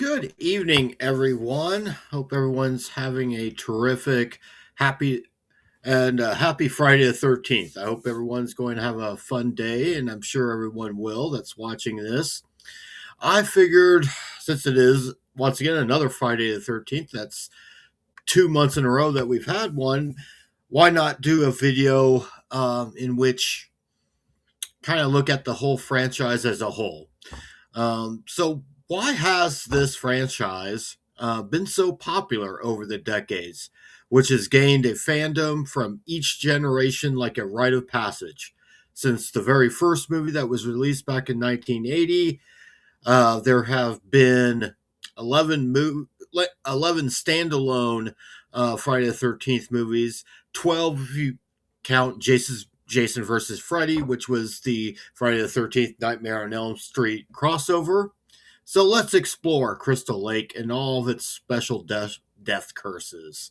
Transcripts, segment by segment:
Good evening, everyone. Hope everyone's having a terrific, happy, happy Friday the 13th. I hope everyone's going to have a fun day, and I'm sure everyone will that's watching this. I figured since it is, once again, another Friday the 13th, that's 2 months in a row that we've had one, why not do a video in which kind of look at the whole franchise as a whole? So, why has this franchise been so popular over the decades, which has gained a fandom from each generation like a rite of passage? Since the very first movie that was released back in 1980, there have been 11 standalone Friday the 13th movies, 12 if you count Jason versus Freddy, which was the Friday the 13th Nightmare on Elm Street crossover. So let's explore Crystal Lake and all of its special death curses.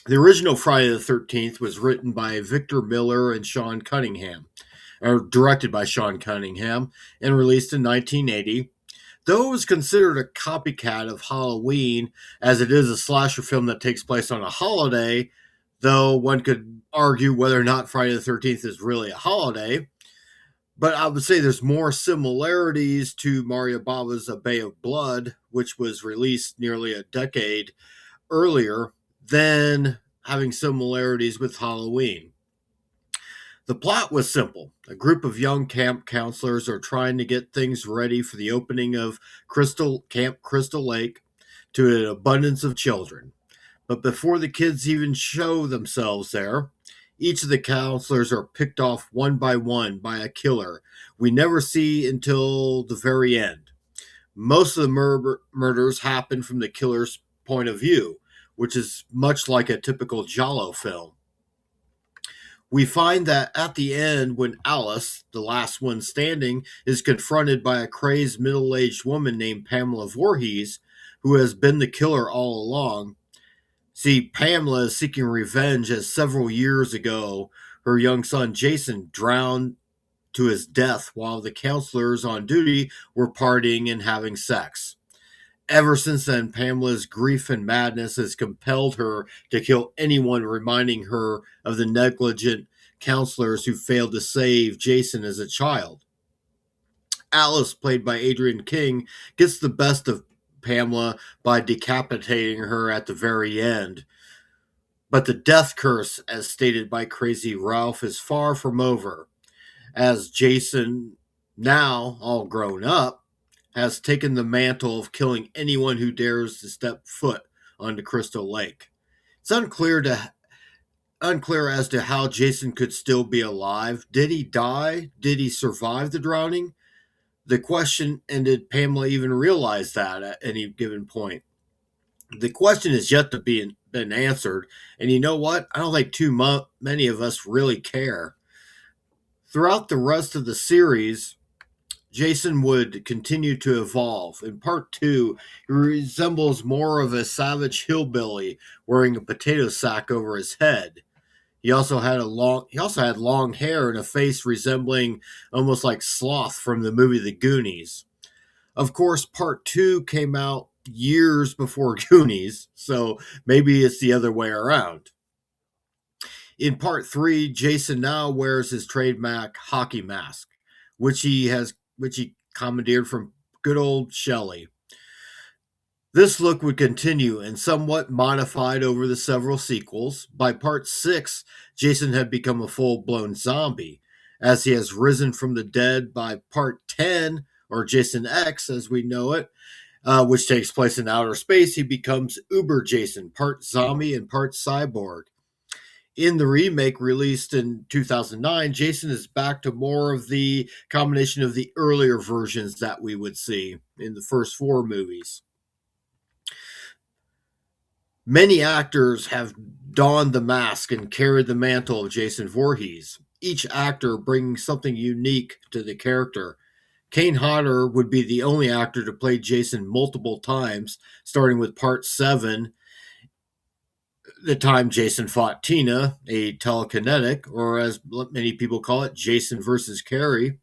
The original Friday the 13th was written by Victor Miller and Sean Cunningham, or directed by Sean Cunningham, and released in 1980. Though it was considered a copycat of Halloween, as it is a slasher film that takes place on a holiday, though one could argue whether or not Friday the 13th is really a holiday. But I would say there's more similarities to Mario Bava's A Bay of Blood, which was released nearly a decade earlier, than having similarities with Halloween. The plot was simple. A group of young camp counselors are trying to get things ready for the opening of Camp Crystal Lake to an abundance of children. But before the kids even show themselves there, each of the counselors are picked off one by a killer we never see until the very end. Most of the murders happen from the killer's point of view, which is much like a typical Giallo film. We find that at the end, when Alice, the last one standing, is confronted by a crazed middle aged woman named Pamela Voorhees, who has been the killer all along. See, Pamela is seeking revenge as several years ago, her young son Jason drowned to his death while the counselors on duty were partying and having sex. Ever since then, Pamela's grief and madness has compelled her to kill anyone reminding her of the negligent counselors who failed to save Jason as a child. Alice, played by Adrienne King, gets the best of Pamela by decapitating her at the very end. But the death curse, as stated by Crazy Ralph, is far from over, as Jason, now all grown up, has taken the mantle of killing anyone who dares to step foot onto Crystal Lake. It's unclear as to how Jason could still be alive. Did he die? Did he survive the drowning? The question, and did Pamela even realize that at any given point? The question is yet to be been answered, and you know what? I don't think many of us really care. Throughout the rest of the series, Jason would continue to evolve. In part 2, he resembles more of a savage hillbilly wearing a potato sack over his head. He also had long hair and a face resembling almost like Sloth from the movie The Goonies. Of course, part 2 came out years before Goonies, so maybe it's the other way around. In part 3, Jason now wears his trademark hockey mask, which he commandeered from good old Shelley. This look would continue and somewhat modified over the several sequels. By part 6, Jason had become a full-blown zombie, as he has risen from the dead. By part 10, or Jason X as we know it, which takes place in outer space, he becomes Uber Jason, part zombie and part cyborg. In the remake released in 2009, Jason is back to more of the combination of the earlier versions that we would see in the first 4 movies. Many actors have donned the mask and carried the mantle of Jason Voorhees, each actor bringing something unique to the character. Kane Hodder would be the only actor to play Jason multiple times, starting with part 7, the time Jason fought Tina, a telekinetic, or as many people call it, Jason versus Carrie.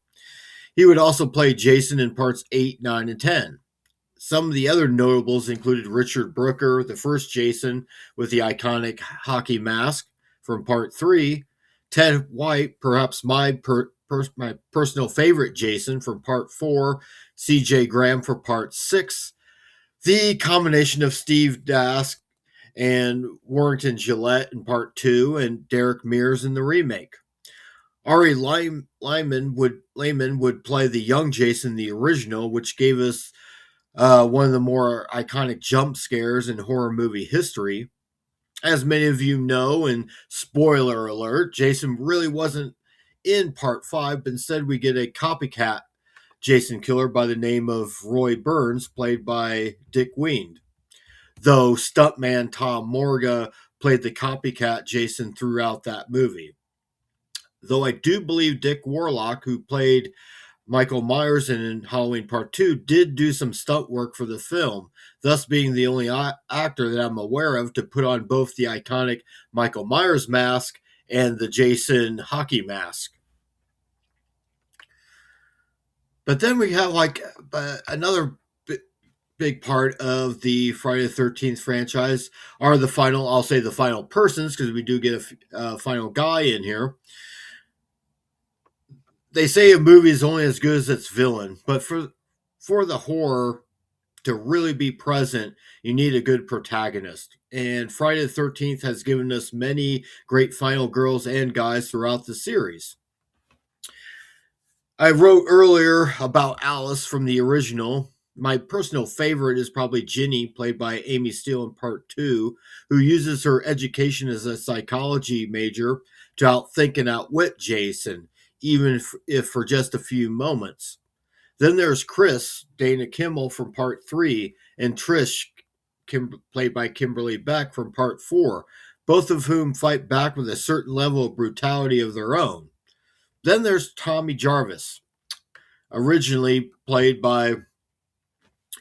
He would also play Jason in parts 8, 9, and 10. Some of the other notables included Richard Brooker, the first Jason with the iconic hockey mask from part 3, Ted White, perhaps my personal favorite Jason from part 4, CJ Graham for part 6, the combination of Steve Dask and Warrington Gillette in part 2, and Derek Mears in the remake. Ari Lyman would play the young Jason in the original, which gave us one of the more iconic jump scares in horror movie history. As many of you know, and spoiler alert, Jason really wasn't in part 5, but instead we get a copycat Jason killer by the name of Roy Burns, played by Dick Wiend. Though stuntman Tom Morga played the copycat Jason throughout that movie. Though I do believe Dick Warlock, who played Michael Myers in Halloween Part 2, did do some stunt work for the film, thus being the only actor that I'm aware of to put on both the iconic Michael Myers mask and the Jason hockey mask. But then we have another big part of the Friday the 13th franchise are the final persons, because we do get a final guy in here. They say a movie is only as good as its villain, but for the horror to really be present, you need a good protagonist. And Friday the 13th has given us many great final girls and guys throughout the series. I wrote earlier about Alice from the original. My personal favorite is probably Ginny, played by Amy Steele in part 2, who uses her education as a psychology major to outthink and outwit Jason, even if for just a few moments. Then there's Chris, Dana Kimmel from part 3, and Trish, played by Kimberly Beck from part 4, both of whom fight back with a certain level of brutality of their own. Then there's Tommy Jarvis, originally played by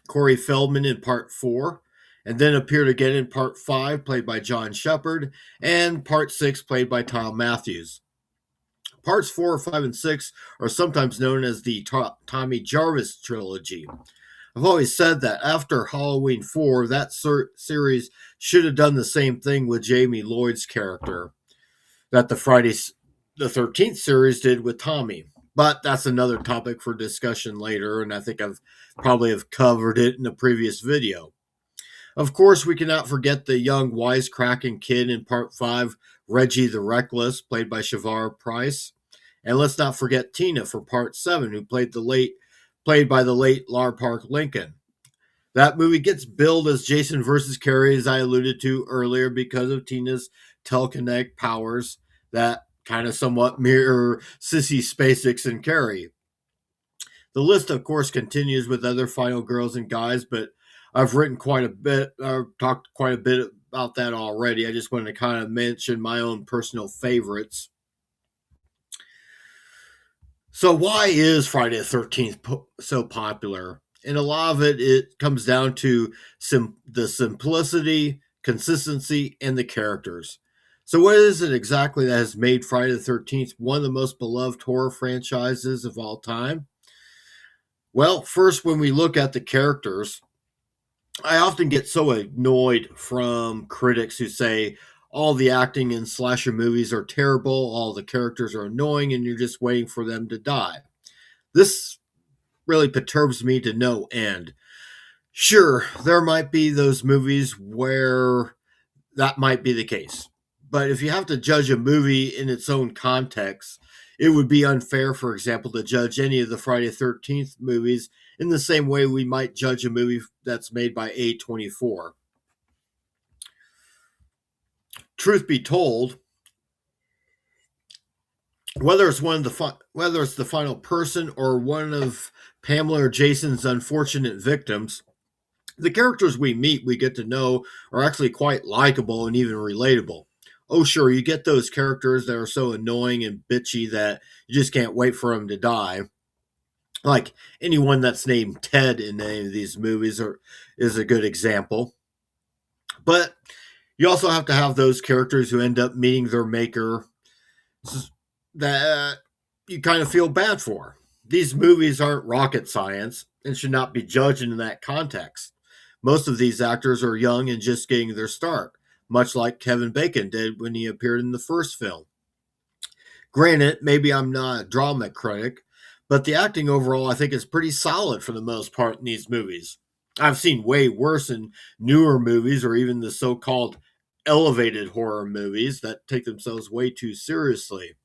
Corey Feldman in part 4, and then appeared again in part 5, played by John Shepard, and part 6, played by Tom Matthews. Parts 4, 5, and 6 are sometimes known as the Tommy Jarvis trilogy. I've always said that after Halloween 4, that series should have done the same thing with Jamie Lloyd's character that the Friday the 13th series did with Tommy. But that's another topic for discussion later, and I think I've probably have covered it in a previous video. Of course, we cannot forget the young wisecracking kid in part 5, Reggie the Reckless, played by Shavar Price. And let's not forget Tina for part 7, who played by the late Lar Park Lincoln. That movie gets billed as Jason versus Carrie, as I alluded to earlier, because of Tina's telekinetic powers that kind of somewhat mirror Sissy Spacek's and Carrie. The list, of course, continues with other final girls and guys, but I've written quite a bit, talked quite a bit about that already. I just wanted to kind of mention my own personal favorites. So why is Friday the 13th so popular? And a lot of it comes down to the simplicity, consistency, and the characters. So what is it exactly that has made Friday the 13th one of the most beloved horror franchises of all time? Well, first, when we look at the characters, I often get so annoyed from critics who say all the acting in slasher movies are terrible, all the characters are annoying, and you're just waiting for them to die. This really perturbs me to no end. Sure, there might be those movies where that might be the case. But if you have to judge a movie in its own context, it would be unfair, for example, to judge any of the Friday the 13th movies in the same way we might judge a movie that's made by A24. Truth be told, whether it's the final person or one of Pamela or Jason's unfortunate victims, the characters we meet, we get to know, are actually quite likable and even relatable. Oh, sure, you get those characters that are so annoying and bitchy that you just can't wait for them to die. Like anyone that's named Ted in any of these movies is a good example. But you also have to have those characters who end up meeting their maker that you kind of feel bad for. These movies aren't rocket science and should not be judged in that context. Most of these actors are young and just getting their start, much like Kevin Bacon did when he appeared in the first film. Granted, maybe I'm not a drama critic, but the acting overall I think is pretty solid for the most part in these movies. I've seen way worse in newer movies or even the so called elevated horror movies that take themselves way too seriously.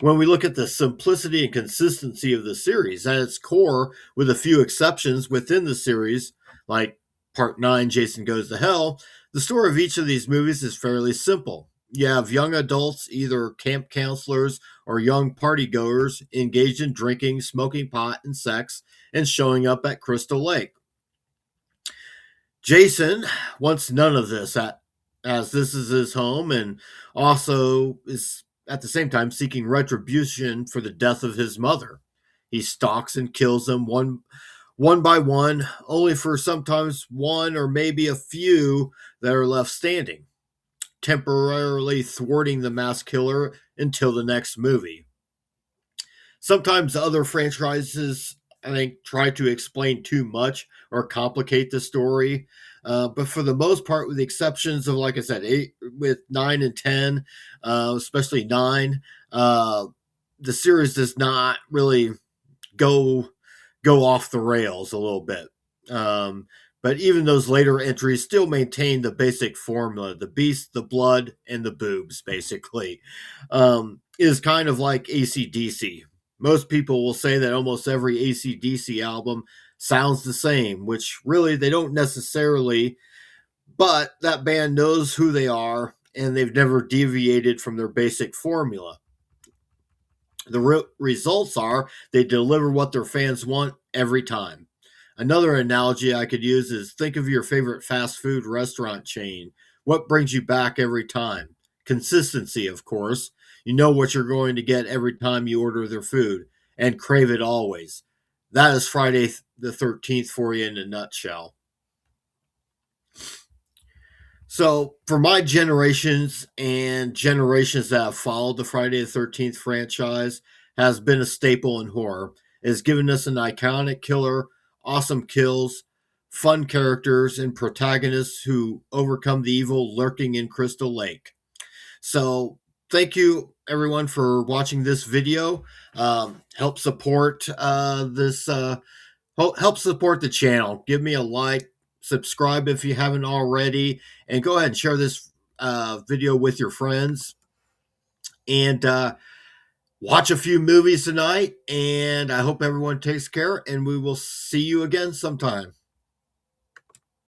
When we look at the simplicity and consistency of the series at its core, with a few exceptions within the series, like Part 9, Jason Goes to Hell, the story of each of these movies is fairly simple. You have young adults, either camp counselors or young partygoers, engaged in drinking, smoking pot, and sex, and showing up at Crystal Lake. Jason wants none of this, as this is his home, and also is at the same time seeking retribution for the death of his mother. He stalks and kills them one by one, only for sometimes one or maybe a few that are left standing, temporarily thwarting the mass killer until the next movie. Sometimes other franchises, I think, try to explain too much or complicate the story. But for the most part, with the exceptions of, like I said, with 9 and 10, especially 9, the series does not really go off the rails a little bit. But even those later entries still maintain the basic formula: the beast, the blood, and the boobs, basically. Is kind of like AC/DC. Most people will say that almost every AC/DC album sounds the same, which really they don't necessarily, but that band knows who they are and they've never deviated from their basic formula. The results are they deliver what their fans want every time. Another analogy I could use is think of your favorite fast food restaurant chain. What brings you back every time? Consistency, of course. You know what you're going to get every time you order their food and crave it always. That is Friday the 13th for you in a nutshell. So, for my generations and generations that have followed the Friday the 13th franchise, has been a staple in horror. It has given us an iconic killer, awesome kills, fun characters, and protagonists who overcome the evil lurking in Crystal Lake. So, thank you everyone for watching this video. Help support this. Help support the channel. Give me a like, subscribe if you haven't already, and go ahead and share this video with your friends. And watch a few movies tonight. And I hope everyone takes care. And we will see you again sometime.